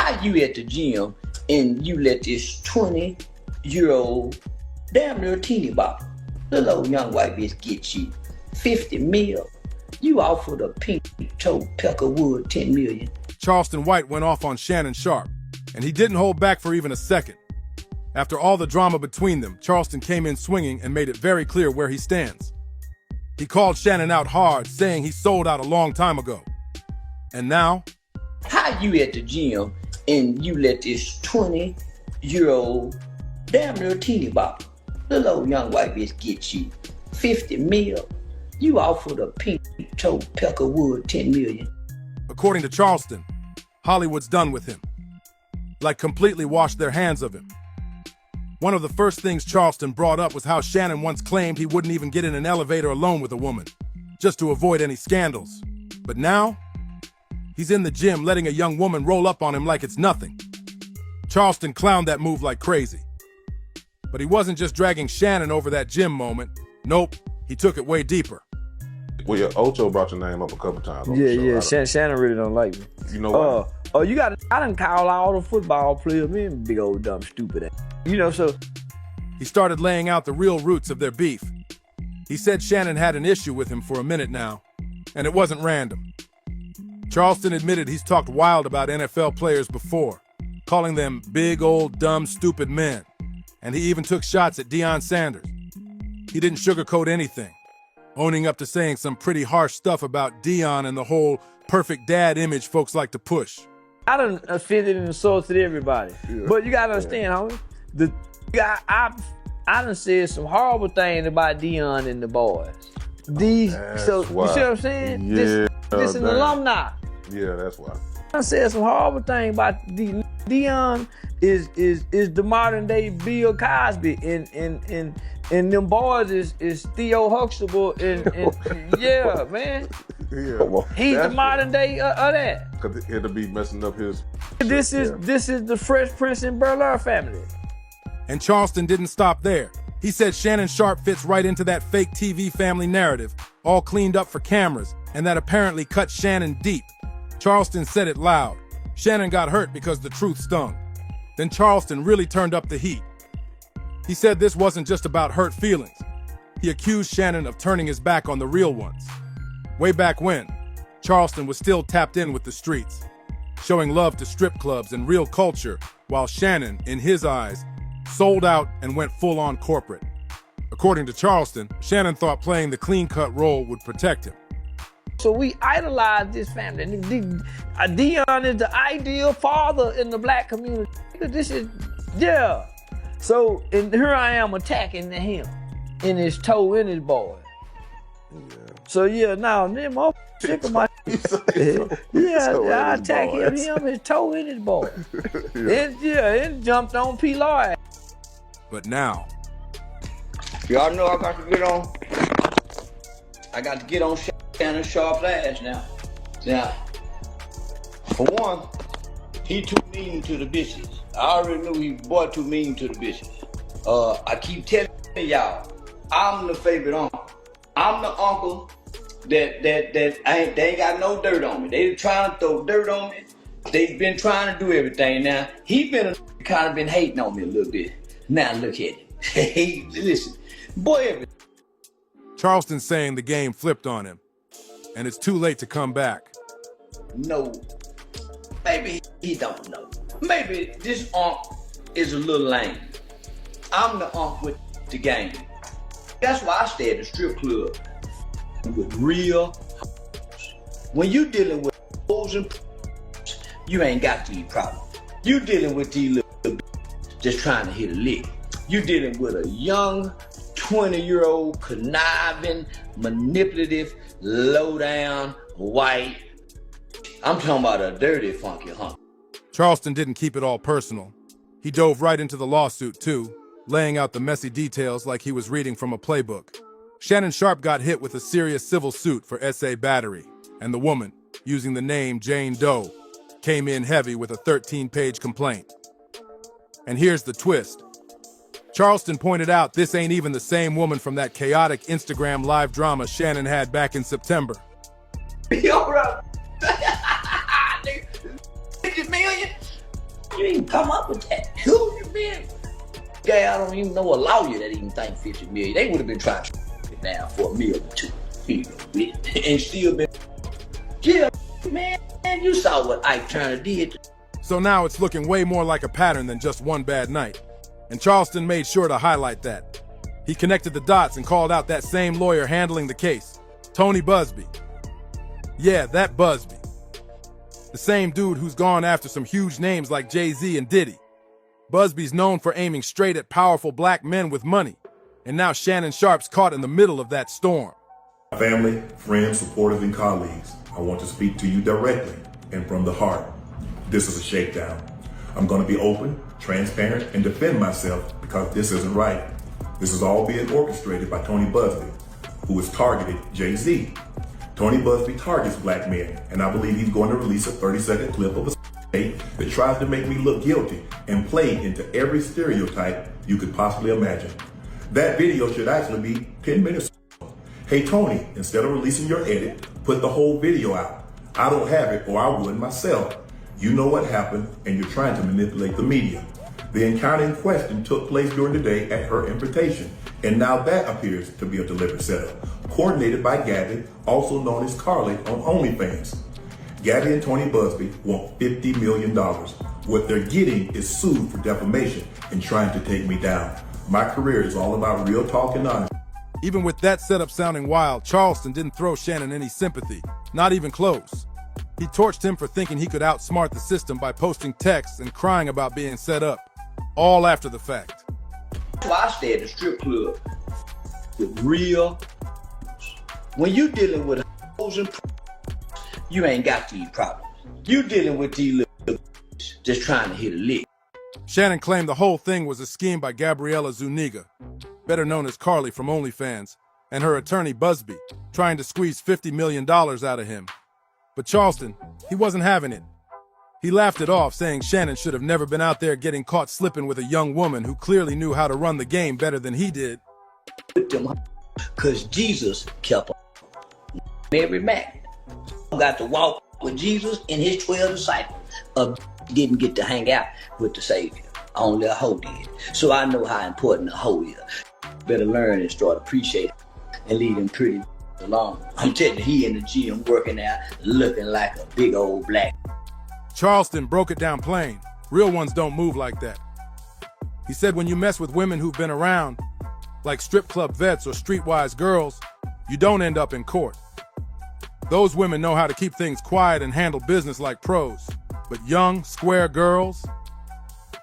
How you at the gym and you let this 20-year-old, damn near teeny bop, little old young white bitch get you 50 mil? You offered a pink toe Peckerwood 10 million. Charleston White went off on Shannon Sharpe, and he didn't hold back for even a second. After all the drama between them, Charleston came in swinging and made it very clear where he stands. He called Shannon out hard, saying he sold out a long time ago. And now? How you at the gym and you let this 20-year-old, damn near teeny bop, little old young white bitch get you 50 mil? You offered a pink toe Peckerwood 10 million. According to Charleston, Hollywood's done with him. Like completely washed their hands of him. One of the first things Charleston brought up was how Shannon once claimed he wouldn't even get in an elevator alone with a woman, just to avoid any scandals. But now, he's in the gym letting a young woman roll up on him like it's nothing. Charleston clowned that move like crazy. But he wasn't just dragging Shannon over that gym moment. Nope, he took it way deeper. Well, yeah, Ocho brought your name up a couple times. Yeah. Shannon really don't like me. You know what? I done call all the football players, man, big old dumb stupid ass. So. He started laying out the real roots of their beef. He said Shannon had an issue with him for a minute now, and it wasn't random. Charleston admitted he's talked wild about NFL players before, calling them big old dumb stupid men. And he even took shots at Deion Sanders. He didn't sugarcoat anything, owning up to saying some pretty harsh stuff about Deion and the whole perfect dad image folks like to push. I done offended and insulted everybody. Yeah. But you gotta understand, homie, I done said some horrible things about Deion and the boys. You see what I'm saying? Yeah, this an alumni. Yeah, that's why. I said some horrible things about Deion is the modern day Bill Cosby and them boys is Theo Huxtable and yeah, man. Yeah. He's the modern day of that. Cause it'll be messing up his. This is the Fresh Prince and Bel-Air family. And Charleston didn't stop there. He said Shannon Sharpe fits right into that fake TV family narrative, all cleaned up for cameras, and that apparently cut Shannon deep. Charleston said it loud. Shannon got hurt because the truth stung. Then Charleston really turned up the heat. He said this wasn't just about hurt feelings. He accused Shannon of turning his back on the real ones. Way back when, Charleston was still tapped in with the streets, showing love to strip clubs and real culture, while Shannon, in his eyes, sold out and went full-on corporate. According to Charleston, Shannon thought playing the clean-cut role would protect him. So we idolize this family. Deion is the ideal father in the black community. So, and here I am attacking him in his toe in his boy. Yeah. So now them all sick of my I attack him, his toe in his boy. It jumped on P. Lloyd. But now, Y'all know I got to get on. I got to get on Shannon Sharpe's ass now. Now, for one, he too mean to the bitches. I already knew he was too mean to the bitches. I keep telling y'all, I'm the favorite uncle. I'm the uncle that they ain't got no dirt on me. They trying to throw dirt on me. They've been trying to do everything. Now, he kind of been hating on me a little bit. Now look at him. Hey, listen, boy. Charleston's saying the game flipped on him, and it's too late to come back. No, maybe he don't know. Maybe this uncle is a little lame. I'm the uncle with the game. That's why I stay at the strip club with real hoes. When you dealing with hoes and you ain't got these problems. You dealing with these little bitches just trying to hit a lick. You dealing with a young 20-year-old conniving, manipulative, low-down, white. I'm talking about a dirty, funky hunk. Charleston didn't keep it all personal. He dove right into the lawsuit, too, laying out the messy details like he was reading from a playbook. Shannon Sharpe got hit with a serious civil suit for SA battery, and the woman, using the name Jane Doe, came in heavy with a 13-page complaint. And here's the twist. Charleston pointed out this ain't even the same woman from that chaotic Instagram live drama Shannon had back in September. Yo, bro. 50 million? you even come up with that? Who you been? Guy, I don't even know a lawyer that even think 50 million. They would have been trying to it down for $1 million or $2 million. And still been, yeah, man, you saw what Ike Turner did. So now it's looking way more like a pattern than just one bad night. And Charleston made sure to highlight that. He connected the dots and called out that same lawyer handling the case, Tony Busby. Yeah, that Busby. The same dude who's gone after some huge names like Jay-Z and Diddy. Busby's known for aiming straight at powerful black men with money. And now Shannon Sharpe's caught in the middle of that storm. Family, friends, supporters, and colleagues, I want to speak to you directly and from the heart. This is a shakedown. I'm going to be open, transparent, and defend myself because this isn't right. This is all being orchestrated by Tony Busby, who has targeted Jay-Z. Tony Busby targets black men, and I believe he's going to release a 30-second clip of a tape that tries to make me look guilty and play into every stereotype you could possibly imagine. That video should actually be 10 minutes. Hey Tony, instead of releasing your edit, put the whole video out. I don't have it or I would myself. You know what happened and you're trying to manipulate the media. The encounter in question took place during the day at her invitation, and now that appears to be a deliberate setup, coordinated by Gabby, also known as Carly on OnlyFans. Gabby and Tony Busby want $50 million. What they're getting is sued for defamation and trying to take me down. My career is all about real talk and honesty. Even with that setup sounding wild, Charleston didn't throw Shannon any sympathy, not even close. He torched him for thinking he could outsmart the system by posting texts and crying about being set up, all after the fact. That's why I stay at the strip club with real. When you dealing with hoes and you ain't got these problems. You dealing with these little just trying to hit a lick. Shannon claimed the whole thing was a scheme by Gabriella Zuniga, better known as Carly from OnlyFans, and her attorney Busby, trying to squeeze $50 million out of him. But Charleston, he wasn't having it. He laughed it off, saying Shannon should have never been out there getting caught slipping with a young woman who clearly knew how to run the game better than he did. With them, because Jesus kept on. Mary Magdalene got to walk with Jesus and his 12 disciples. Didn't get to hang out with the Savior. Only a hoe did. So I know how important a hoe is. Better learn and start appreciating and leave him pretty alone. I'm telling you, he in the gym working out, looking like a big old black. Charleston broke it down plain. Real ones don't move like that. He said when you mess with women who've been around, like strip club vets or streetwise girls, you don't end up in court. Those women know how to keep things quiet and handle business like pros. But young, square girls,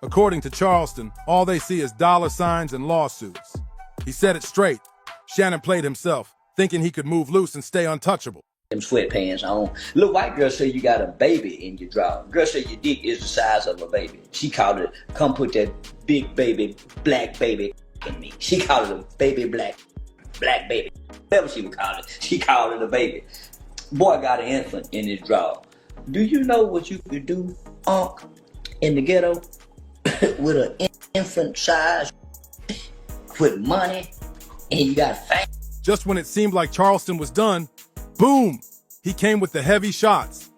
according to Charleston, all they see is dollar signs and lawsuits. He said it straight. Shannon played himself, thinking he could move loose and stay untouchable. Them sweatpants on. Little white girl say you got a baby in your drawer. Girl say your dick is the size of a baby. She called it, come put that big baby, black baby in me. She called it a baby black baby. Whatever she would call it, she called it a baby. Boy got an infant in his drawer. Do you know what you could do, Unc, in the ghetto with an infant size, with money, and you got fame? Just when it seemed like Charleston was done, boom! He came with the heavy shots.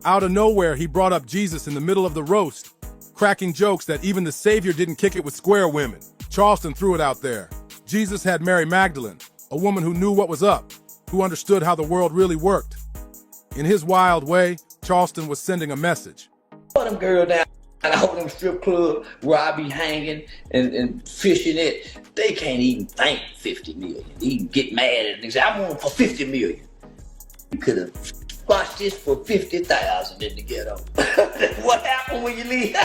Out of nowhere, he brought up Jesus in the middle of the roast, cracking jokes that even the Savior didn't kick it with square women. Charleston threw it out there. Jesus had Mary Magdalene, a woman who knew what was up, who understood how the world really worked. In his wild way, Charleston was sending a message. All them girls down all them strip clubs where I be hanging and fishing it, they can't even think 50 million. They even get mad at it and say, I want for 50 million. You could have watched this for 50,000 in the ghetto. What happened when you leave?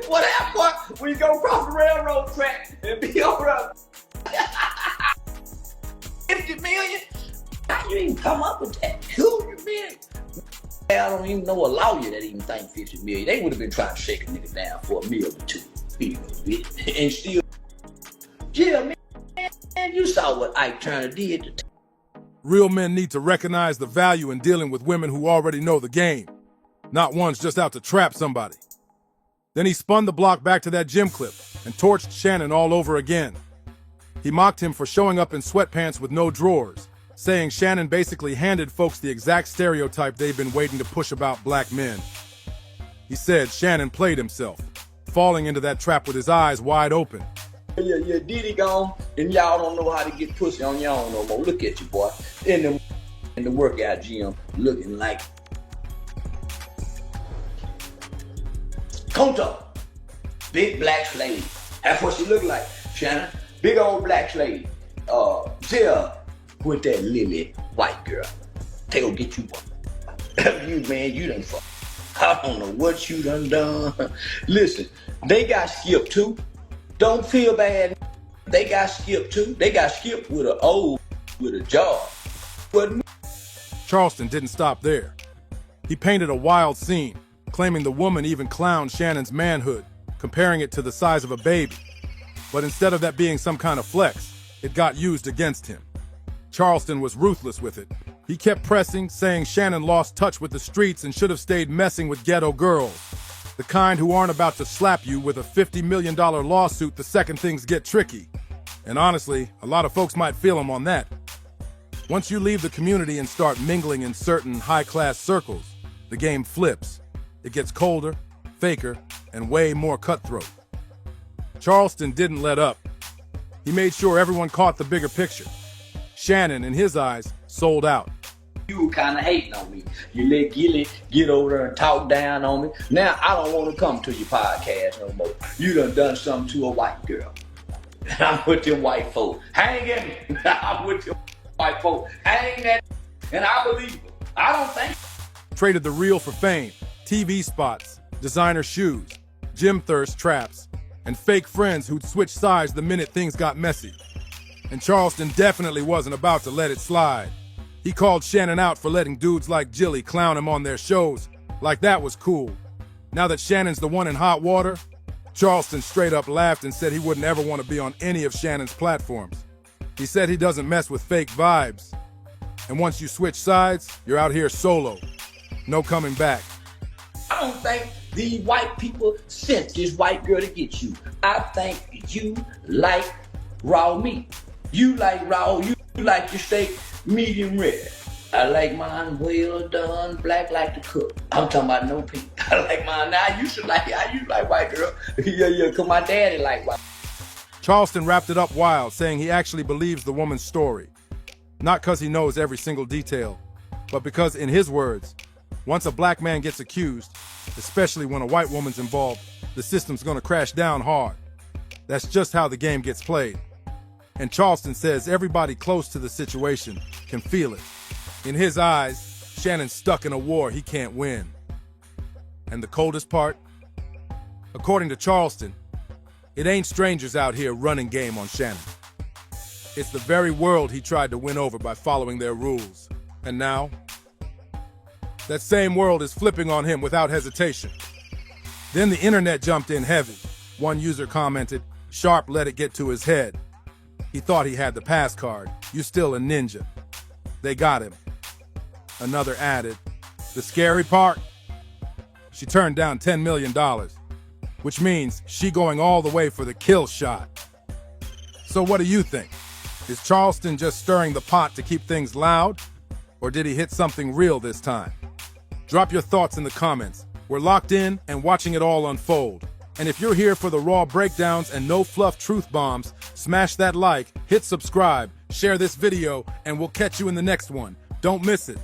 What happened when you go across the railroad track and be over 50 million? How you even come up with that? Who you been? I don't even know a lawyer that even think 50 million. They would have been trying to shake a nigga down for $1 million or $2 million. And still, yeah, man, you saw what Ike Turner did. Real men need to recognize the value in dealing with women who already know the game, not ones just out to trap somebody. Then he spun the block back to that gym clip and torched Shannon all over again. He mocked him for showing up in sweatpants with no drawers, saying Shannon basically handed folks the exact stereotype they've been waiting to push about black men. He He said Shannon played himself, falling into that trap with his eyes wide open. Your Diddy gone, and y'all don't know how to get pussy on your own no more. Look at you, boy. In the workout gym, looking like Conto. Big black slave. That's what she look like, Shannon. Big old black slave. Tell with that Lily white girl. They go get you one. You, man, you done fuck. I don't know what you done. Listen, they got skipped too. Don't feel bad. They got skipped too. They got skipped with a job. But Charleston didn't stop there. He painted a wild scene, claiming the woman even clowned Shannon's manhood, comparing it to the size of a baby. But instead of that being some kind of flex, it got used against him. Charleston was ruthless with it. He kept pressing, saying Shannon lost touch with the streets and should have stayed messing with ghetto girls. The kind who aren't about to slap you with a $50 million lawsuit the second things get tricky. And honestly, a lot of folks might feel him on that. Once you leave the community and start mingling in certain high-class circles, the game flips. It gets colder, faker, and way more cutthroat. Charleston didn't let up. He made sure everyone caught the bigger picture. Shannon, in his eyes, sold out. you were kind of hating on me. You let Gilly get over there and talk down on me. Now I don't want to come to your podcast no more. You done something to a white girl. And I'm with them white folk. Hang at me. I'm with them white folk. Hang at me. And I believe them. I don't think. Traded the real for fame, TV spots, designer shoes, gym thirst traps, and fake friends who'd switch sides the minute things got messy. And Charleston definitely wasn't about to let it slide. He called Shannon out for letting dudes like Jilly clown him on their shows, like that was cool. Now that Shannon's the one in hot water, Charleston straight up laughed and said he wouldn't ever want to be on any of Shannon's platforms. He said he doesn't mess with fake vibes. And once you switch sides, you're out here solo. No coming back. I don't think these white people sent this white girl to get you. I think you like raw meat. You like raw, you like your steak medium rare. I like mine well done, black like the cook. I'm talking about no pink. I like mine now. You like white girl. Yeah, cause my daddy like white. Charleston wrapped it up wild, saying he actually believes the woman's story. Not because he knows every single detail, but because, in his words, once a black man gets accused, especially when a white woman's involved, the system's gonna crash down hard. That's just how the game gets played. And Charleston says everybody close to the situation can feel it. In his eyes, Shannon's stuck in a war he can't win. And the coldest part? According to Charleston, it ain't strangers out here running game on Shannon. It's the very world he tried to win over by following their rules. And now, that same world is flipping on him without hesitation. Then the internet jumped in heavy. One user commented, "Sharpe let it get to his head. He thought he had the pass card. You still a ninja." They got him. Another added, "The scary part? She turned down $10 million, which means she going all the way for the kill shot." So what do you think? Is Charleston just stirring the pot to keep things loud? Or did he hit something real this time? Drop your thoughts in the comments. We're locked in and watching it all unfold. And if you're here for the raw breakdowns and no fluff truth bombs, smash that like, hit subscribe, share this video, and we'll catch you in the next one. Don't miss it.